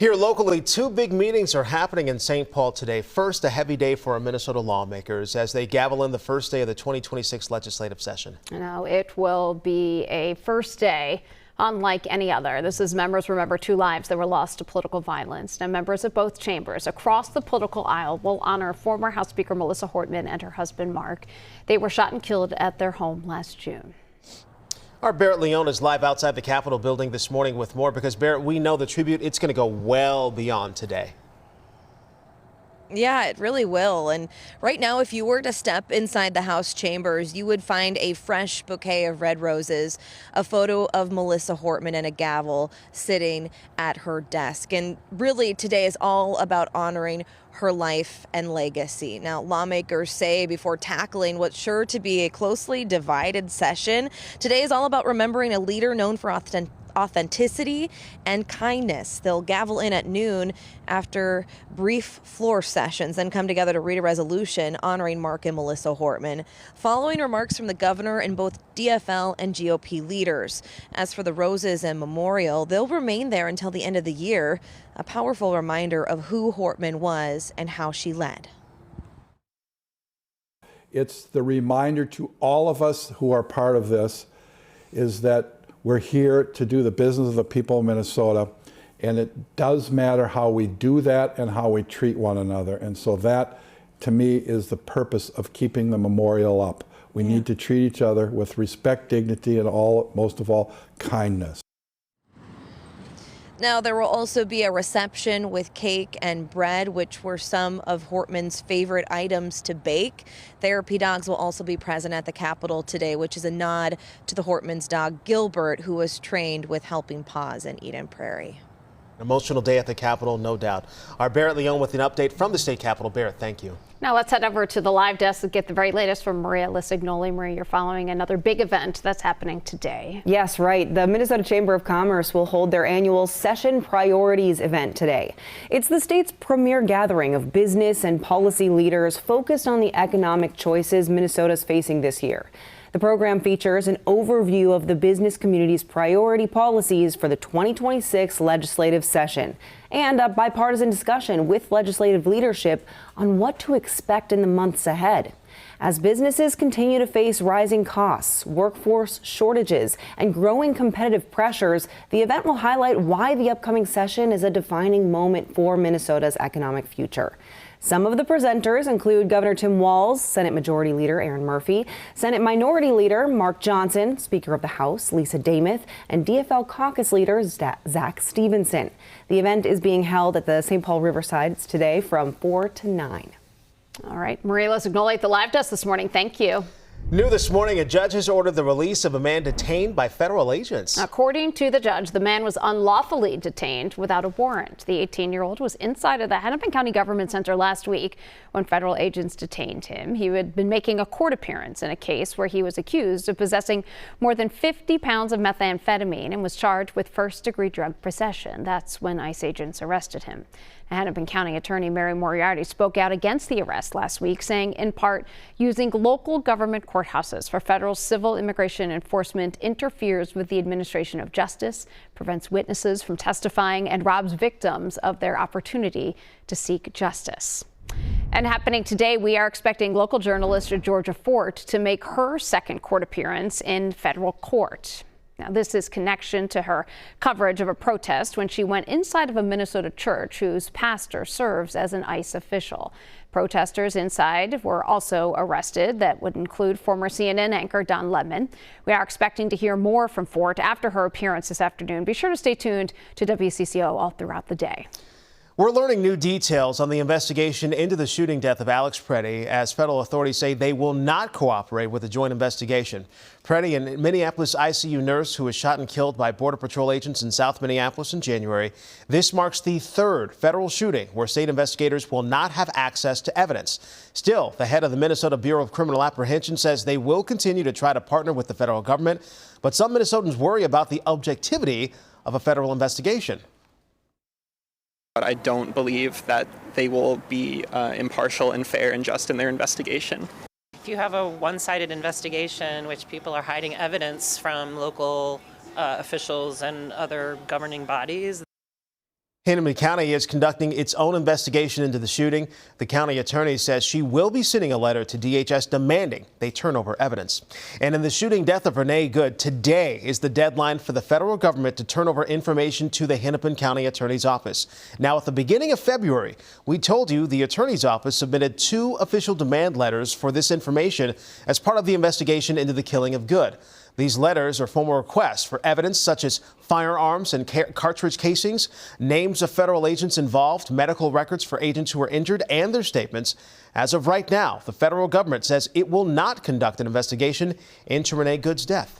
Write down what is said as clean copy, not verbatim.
Here locally, two big meetings are happening in St. Paul today. First, a heavy day for our Minnesota lawmakers as they gavel in the first day of the 2026 legislative session. Now, it will be a first day unlike any other. This is Members Remember Two Lives that were lost to political violence. Now, members of both chambers across the political aisle will honor former House Speaker Melissa Hortman and her husband, Mark. They were shot and killed at their home last June. Our Barrett Leone is live outside the Capitol building this morning with more because, Barrett, we know the tribute, it's going to go well beyond today. Yeah, it really will. And right now, if you were to step inside the House chambers, you would find a fresh bouquet of red roses, a photo of Melissa Hortman, and a gavel sitting at her desk. And really, today is all about honoring her life and legacy. Now, lawmakers say before tackling what's sure to be a closely divided session, today is all about remembering a leader known for authenticity and kindness. They'll gavel in at noon after brief floor sessions, then come together to read a resolution honoring Mark and Melissa Hortman, following remarks from the governor and both DFL and GOP leaders. As for the roses and memorial, they'll remain there until the end of the year, a powerful reminder of who Hortman was and how she led. It's the reminder to all of us who are part of this is that we're here to do the business of the people of Minnesota, and it does matter how we do that and how we treat one another. And so that, to me, is the purpose of keeping the memorial up. We need to treat each other with respect, dignity, and most of all, kindness. Now, there will also be a reception with cake and bread, which were some of Hortman's favorite items to bake. Therapy dogs will also be present at the Capitol today, which is a nod to the Hortman's dog, Gilbert, who was trained with Helping Paws in Eden Prairie. An emotional day at the Capitol, no doubt. Our Barrett Leone with an update from the state Capitol. Barrett, thank you. Now let's head over to the live desk to get the very latest from Maria Lisignoli. Maria, you're following another big event that's happening today. Yes, right. The Minnesota Chamber of Commerce will hold their annual Session Priorities event today. It's the state's premier gathering of business and policy leaders focused on the economic choices Minnesota's facing this year. The program features an overview of the business community's priority policies for the 2026 legislative session and a bipartisan discussion with legislative leadership on what to expect in the months ahead. As businesses continue to face rising costs, workforce shortages, and growing competitive pressures, the event will highlight why the upcoming session is a defining moment for Minnesota's economic future. Some of the presenters include Governor Tim Walz, Senate Majority Leader Aaron Murphy, Senate Minority Leader Mark Johnson, Speaker of the House Lisa Damuth, and DFL Caucus Leader Zach Stevenson. The event is being held at the St. Paul Riverside today from 4 to 9. All right, Maria Lisignoli at the live desk this morning. Thank you. New this morning, a judge has ordered the release of a man detained by federal agents. According to the judge, the man was unlawfully detained without a warrant. The 18-year-old was inside of the Hennepin County Government Center last week when federal agents detained him. He had been making a court appearance in a case where he was accused of possessing more than 50 pounds of methamphetamine and was charged with first-degree drug possession. That's when ICE agents arrested him. Hennepin County Attorney Mary Moriarty spoke out against the arrest last week, saying, in part, using local government courthouses for federal civil immigration enforcement interferes with the administration of justice, prevents witnesses from testifying, and robs victims of their opportunity to seek justice. And happening today, we are expecting local journalist Georgia Fort to make her second court appearance in federal court. Now, this is connection to her coverage of a protest when she went inside of a Minnesota church whose pastor serves as an ICE official. Protesters inside were also arrested. That would include former CNN anchor Don Lemon. We are expecting to hear more from Fort after her appearance this afternoon. Be sure to stay tuned to WCCO all throughout the day. We're learning new details on the investigation into the shooting death of Alex Preddy as federal authorities say they will not cooperate with the joint investigation. Preddy, a Minneapolis ICU nurse who was shot and killed by Border Patrol agents in South Minneapolis in January. This marks the third federal shooting where state investigators will not have access to evidence. Still, the head of the Minnesota Bureau of Criminal Apprehension says they will continue to try to partner with the federal government, but some Minnesotans worry about the objectivity of a federal investigation. But I don't believe that they will be impartial and fair and just in their investigation. If you have a one-sided investigation in which people are hiding evidence from local officials and other governing bodies, Hennepin County is conducting its own investigation into the shooting. The county attorney says she will be sending a letter to DHS demanding they turn over evidence. And in the shooting death of Renee Good, today is the deadline for the federal government to turn over information to the Hennepin County Attorney's Office. Now, at the beginning of February, we told you the Attorney's Office submitted 2 official demand letters for this information as part of the investigation into the killing of Good. These letters are formal requests for evidence such as firearms and cartridge casings, names of federal agents involved, medical records for agents who were injured, and their statements. As of right now, the federal government says it will not conduct an investigation into Renee Good's death.